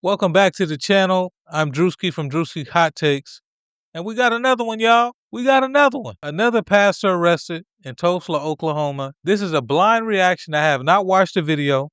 Welcome back to the channel. I'm Drewski from Drewski Hot Takes. And we got another one, y'all. We got another one. Another pastor arrested in Tulsa, Oklahoma. This is a blind reaction. I have not watched the video.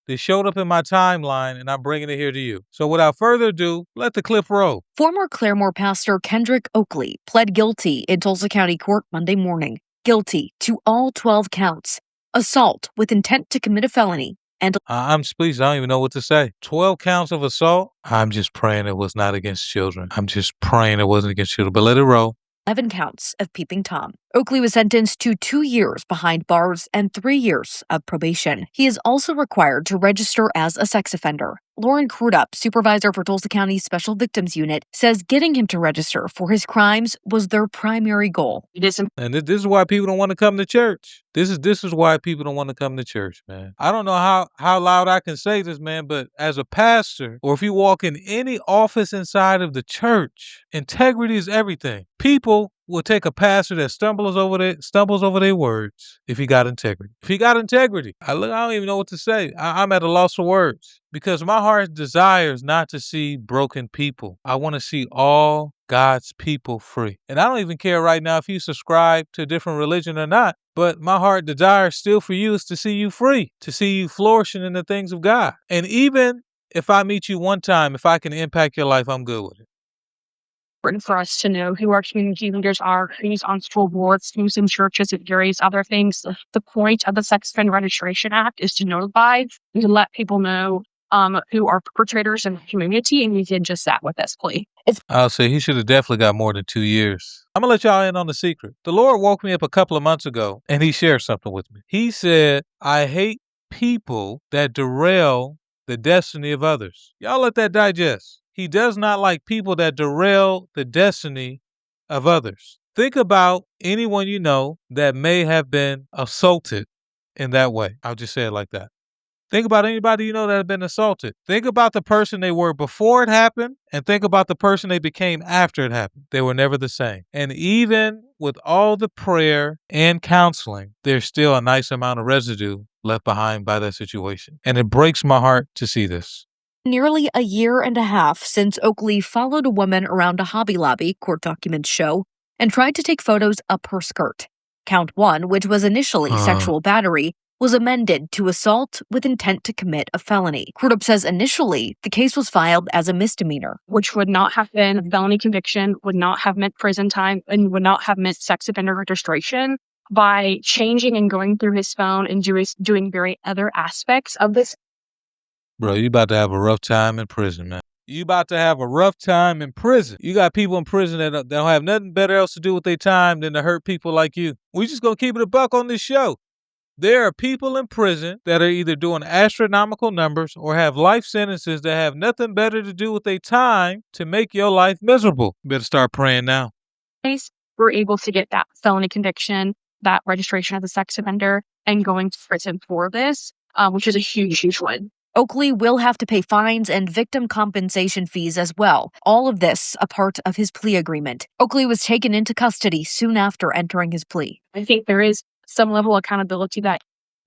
They showed up in my timeline, and I'm bringing it here to you. So without further ado, let the clip roll. Former Claremore pastor Kendrick Oakley pled guilty in Tulsa County Court Monday morning. Guilty to all 12 counts. Assault with intent to commit a felony. And I'm speechless. I don't even know what to say. 12 counts of assault? I'm just praying it was not against children. I'm just praying it wasn't against children, but let it roll. 11 counts of peeping Tom. Oakley was sentenced to 2 years behind bars and 3 years of probation. He is also required to register as a sex offender. Lauren Crudup, supervisor for Tulsa County's Special Victims Unit, says getting him to register for his crimes was their primary goal. And this is why people don't want to come to church. This is why people don't want to come to church, man. I don't know how loud I can say this, man, but as a pastor, or if you walk in any office inside of the church, integrity is everything. People will take a pastor that stumbles over their words if he got integrity. If he got integrity, I don't even know what to say. I'm at a loss for words because my heart desires not to see broken people. I want to see all God's people free. And I don't even care right now if you subscribe to a different religion or not, but my heart desire still for you is to see you free, to see you flourishing in the things of God. And even if I meet you one time, if I can impact your life, I'm good with it. Important for us to know who our community leaders are, who's on school boards, who's in churches, and various other things. The point of the Sex Offender Registration Act is to notify and to let people know who are perpetrators in the community, and he did just that with this plea. I'll say he should have definitely got more than 2 years. I'm going to let y'all in on the secret. The Lord woke me up a couple of months ago, and he shared something with me. He said, I hate people that derail the destiny of others. Y'all let that digest. He does not like people that derail the destiny of others. Think about anyone you know that may have been assaulted in that way. I'll just say it like that. Think about anybody you know that has been assaulted. Think about the person they were before it happened, and think about the person they became after it happened. They were never the same. And even with all the prayer and counseling, there's still a nice amount of residue left behind by that situation. And it breaks my heart to see this. Nearly a year and a half since Oakley followed a woman around a Hobby Lobby, court documents show, and tried to take photos up her skirt. Count 1, which was initially sexual battery, was amended to assault with intent to commit a felony. Crudup says initially the case was filed as a misdemeanor, which would not have been a felony conviction, would not have meant prison time, and would not have meant sex offender registration. By changing and going through his phone and doing very other aspects of this. Bro, you about to have a rough time in prison, man. You about to have a rough time in prison. You got people in prison that don't have nothing better else to do with their time than to hurt people like you. We just gonna keep it a buck on this show. There are people in prison that are either doing astronomical numbers or have life sentences that have nothing better to do with their time to make your life miserable. You better start praying now. We're able to get that felony conviction, that registration as a sex offender, and going to prison for this, which is a huge, huge win. Oakley will have to pay fines and victim compensation fees as well. All of this a part of his plea agreement. Oakley was taken into custody soon after entering his plea. I think there is some level of accountability that.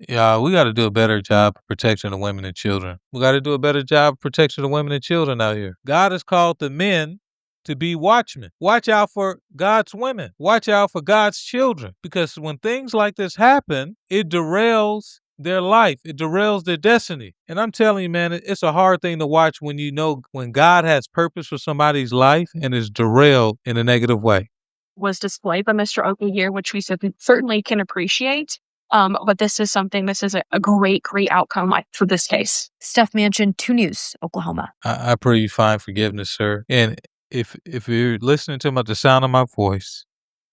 Yeah, we got to do a better job of protecting the women and children. We got to do a better job of protecting the women and children out here. God has called the men to be watchmen. Watch out for God's women. Watch out for God's children. Because when things like this happen, it derails their life. It derails their destiny. And I'm telling you, man, it's a hard thing to watch when you know when God has purpose for somebody's life and is derailed in a negative way. Was displayed by Mr. Oakley here, which we certainly can appreciate. But this is a great, great outcome for this case. Steph Manchin, 2 News, Oklahoma. I pray you find forgiveness, sir. And if you're listening to the sound of my voice,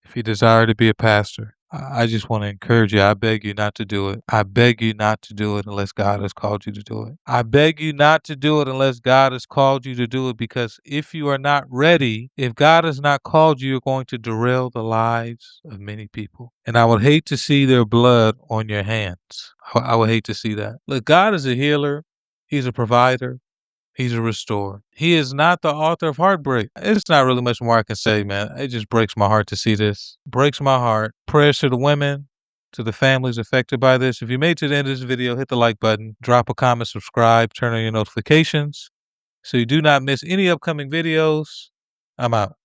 if you desire to be a pastor, I just want to encourage you. I beg you not to do it. I beg you not to do it unless God has called you to do it. I beg you not to do it unless God has called you to do it, because if you are not ready, if God has not called you, you're going to derail the lives of many people. And I would hate to see their blood on your hands. I would hate to see that. Look, God is a healer. He's a provider. He's a restorer. He is not the author of heartbreak. It's not really much more I can say, man. It just breaks my heart to see this. Breaks my heart. Prayers to the women, to the families affected by this. If you made it to the end of this video, hit the like button, drop a comment, subscribe, turn on your notifications. so you do not miss any upcoming videos. I'm out.